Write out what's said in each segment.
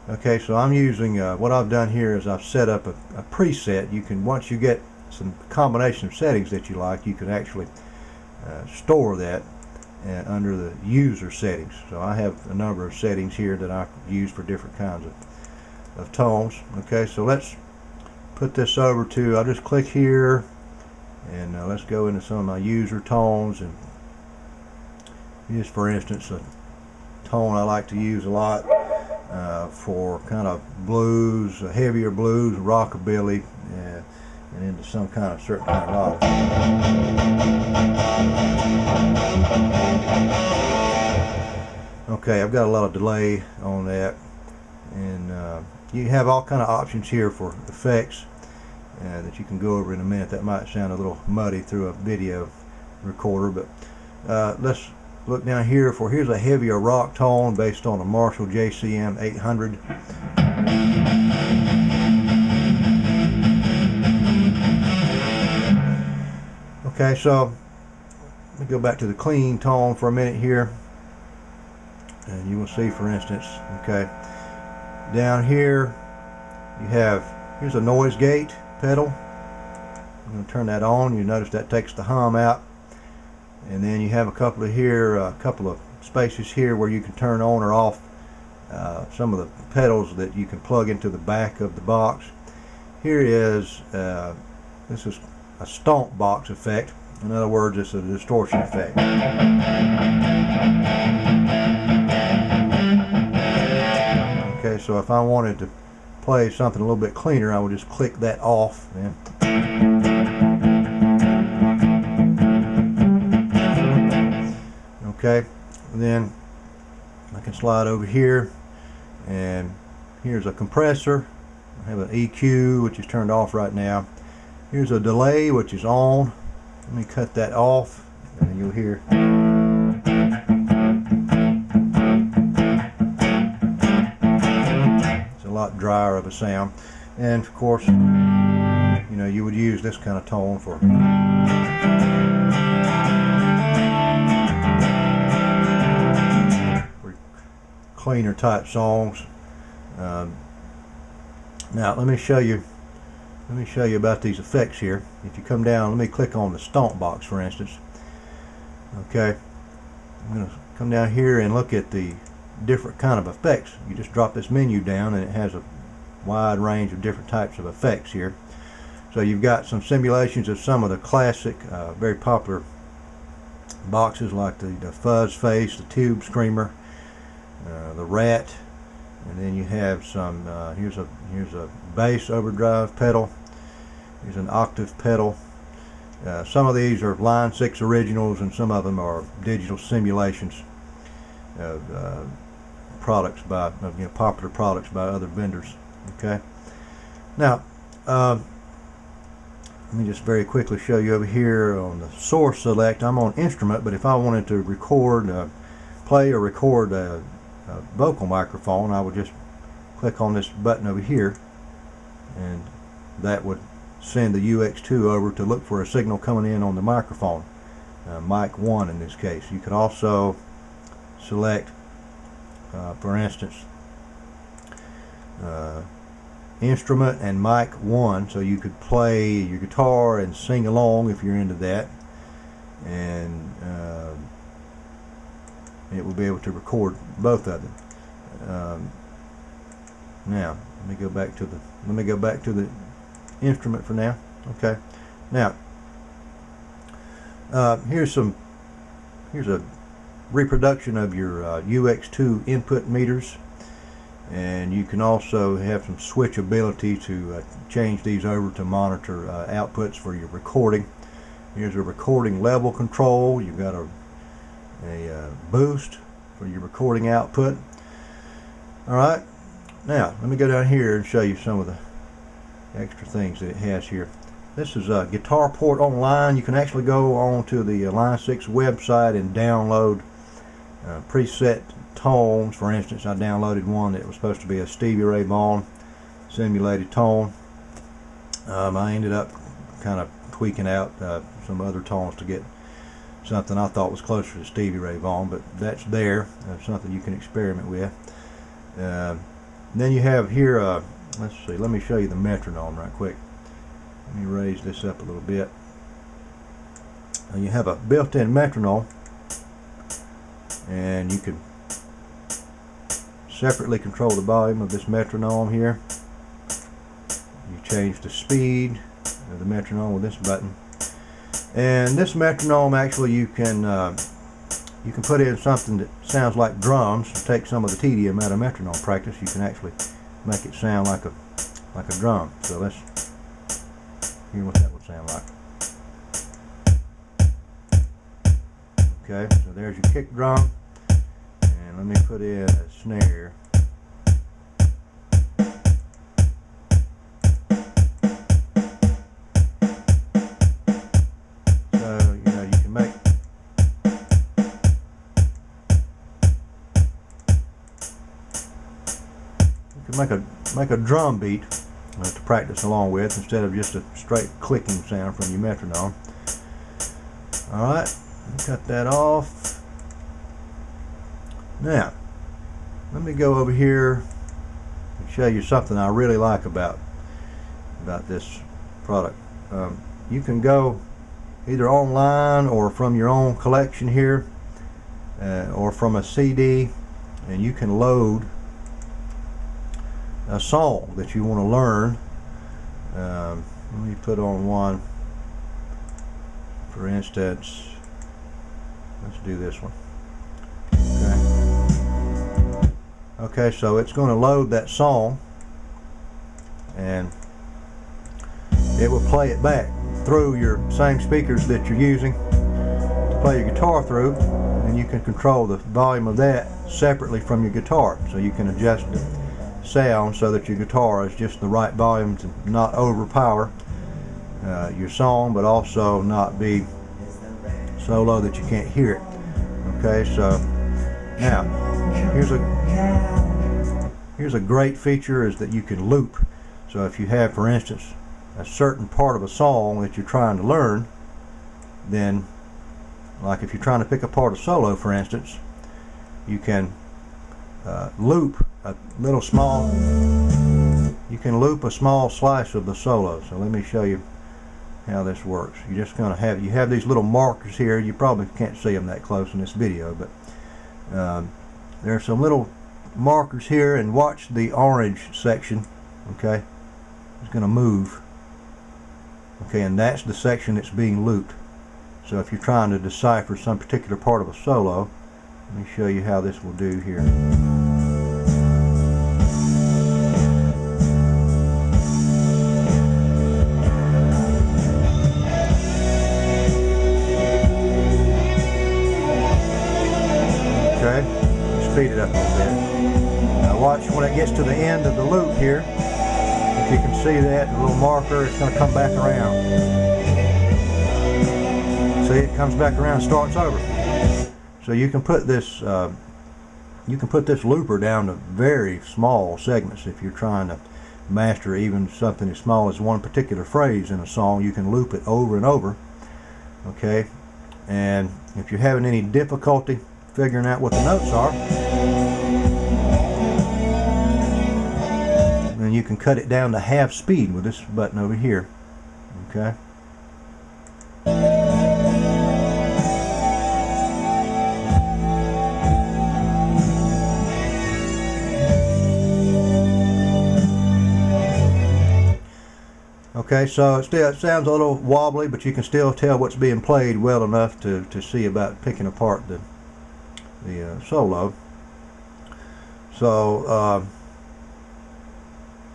Okay, so I'm using, what I've done here is I've set up a preset. You can, once you get some combination of settings that you like, you can actually store that under the user settings. So I have a number of settings here that I use for different kinds of tones. Okay, so let's put this over to, I'll just click here and let's go into some of my user tones. And here's, for instance, a tone I like to use a lot for kind of blues, heavier blues, rockabilly, and into some kind of certain kind of rock. Okay, I've got a lot of delay on that, and you have all kind of options here for effects that you can go over in a minute. That might sound a little muddy through a video recorder, but let's look down here for, here's a heavier rock tone based on a Marshall JCM 800. Okay, so let me go back to the clean tone for a minute here, and you will see, for instance, okay, down here you have, here's a noise gate pedal. I'm going to turn that on. You notice that takes the hum out. And then you have a couple of here, a couple of spaces here where you can turn on or off some of the pedals that you can plug into the back of the box. Here is, this is a stomp box effect. In other words, it's a distortion effect. Okay, so if I wanted to play something a little bit cleaner, I would just click that off. Okay, and then I can slide over here, and here's a compressor. I have an EQ, which is turned off right now. Here's a delay, which is on. Let me cut that off, and you'll hear. It's a lot drier of a sound, and of course, you know, you would use this kind of tone for cleaner type songs. Now let me show you about these effects here. If you come down, let me click on the stomp box, for instance. Okay, I'm going to come down here and look at the different kind of effects. You just drop this menu down and it has a wide range of different types of effects here. So you've got some simulations of some of the classic, very popular boxes, like the fuzz face, the tube screamer, the rat, and then you have some, here's a bass overdrive pedal, here's an octave pedal. Some of these are Line 6 originals, and some of them are digital simulations of products by, popular products by other vendors. Okay, now let me just very quickly show you over here on the source select. I'm on instrument, but if I wanted to record, play or record a vocal microphone, I would just click on this button over here, and that would send the UX2 over to look for a signal coming in on the microphone, mic 1 in this case. You could also select, for instance, instrument and mic 1, so you could play your guitar and sing along if you're into that, and it will be able to record both of them. Now let me go back to the instrument for now. Okay, now here's a reproduction of your UX2 input meters, and you can also have some switchability to change these over to monitor outputs for your recording. Here's a recording level control. You've got a boost for your recording output. Alright, now let me go down here and show you some of the extra things that it has here. This is a Guitarport Online. You can actually go on to the Line 6 website and download preset tones. For instance, I downloaded one that was supposed to be a Stevie Ray Vaughan simulated tone. I ended up kind of tweaking out some other tones to get something I thought was closer to Stevie Ray Vaughan, but that's there. That's something you can experiment with. Then you have here, let's see, let me show you the metronome right quick. Let me raise this up a little bit. You have a built-in metronome, and you can separately control the volume of this metronome here. You change the speed of the metronome with this button. And this metronome, actually, you can put in something that sounds like drums to take some of the tedium out of metronome practice. You can actually make it sound like a drum. So let's hear what that would sound like. Okay, so there's your kick drum, and let me put in a snare. Make a drum beat to practice along with, instead of just a straight clicking sound from your metronome. Alright, cut that off. Now, let me go over here and show you something I really like about this product. You can go either online or from your own collection here, or from a CD, and you can load a song that you want to learn. Let me put on one, for instance. Let's do this one. Okay, so it's going to load that song, and it will play it back through your same speakers that you're using to play your guitar through, and you can control the volume of that separately from your guitar, so you can adjust the sound so that your guitar is just the right volume to not overpower your song, but also not be so low that you can't hear it. Okay, so now here's a great feature, is that you can loop. So if you have, for instance, a certain part of a song that you're trying to learn, then, like if you're trying to pick apart a solo, for instance, you can loop a little small, you can loop a small slice of the solo. So let me show you how this works. You're just going to have these little markers here. You probably can't see them that close in this video, but there are some little markers here, and watch the orange section. Okay, it's going to move. Okay, and that's the section that's being looped. So if you're trying to decipher some particular part of a solo, let me show you how this will do here. Speed it up a little bit. Now watch when it gets to the end of the loop here. If you can see that, the little marker, it's going to come back around. See, it comes back around and starts over. So you can put this looper down to very small segments. If you're trying to master even something as small as one particular phrase in a song, you can loop it over and over. Okay, and if you're having any difficulty figuring out what the notes are, and you can cut it down to half speed with this button over here. Okay. Okay, so it sounds a little wobbly, but you can still tell what's being played well enough to see about picking apart the solo. So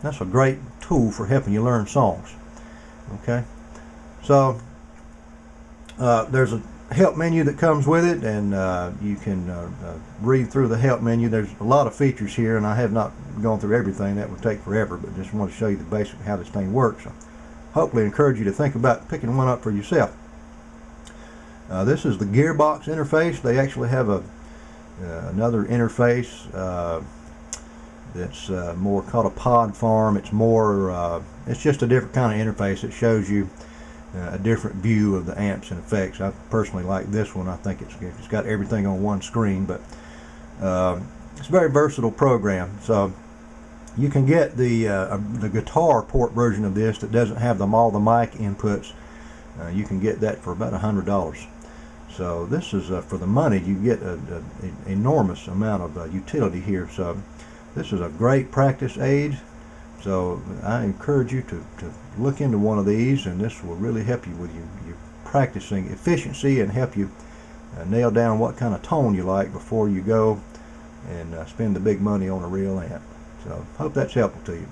that's a great tool for helping you learn songs. Okay, so there's a help menu that comes with it, and you can read through the help menu. There's a lot of features here, and I have not gone through everything. That would take forever, but just want to show you the basic how this thing works. So hopefully encourage you to think about picking one up for yourself. This is the gearbox interface. They actually have another interface that's more called a pod form. It's more it's just a different kind of interface. It shows you a different view of the amps and effects. I personally like this one. I think it's got everything on one screen, but it's a very versatile program. So You can get the guitar port version of this that doesn't have all the mic inputs. You can get that for about $100. So this is for the money. You get an enormous amount of utility here. So this is a great practice aid. So I encourage you to look into one of these, and this will really help you with your practicing efficiency and help you nail down what kind of tone you like before you go and spend the big money on a real amp. So hope that's helpful to you.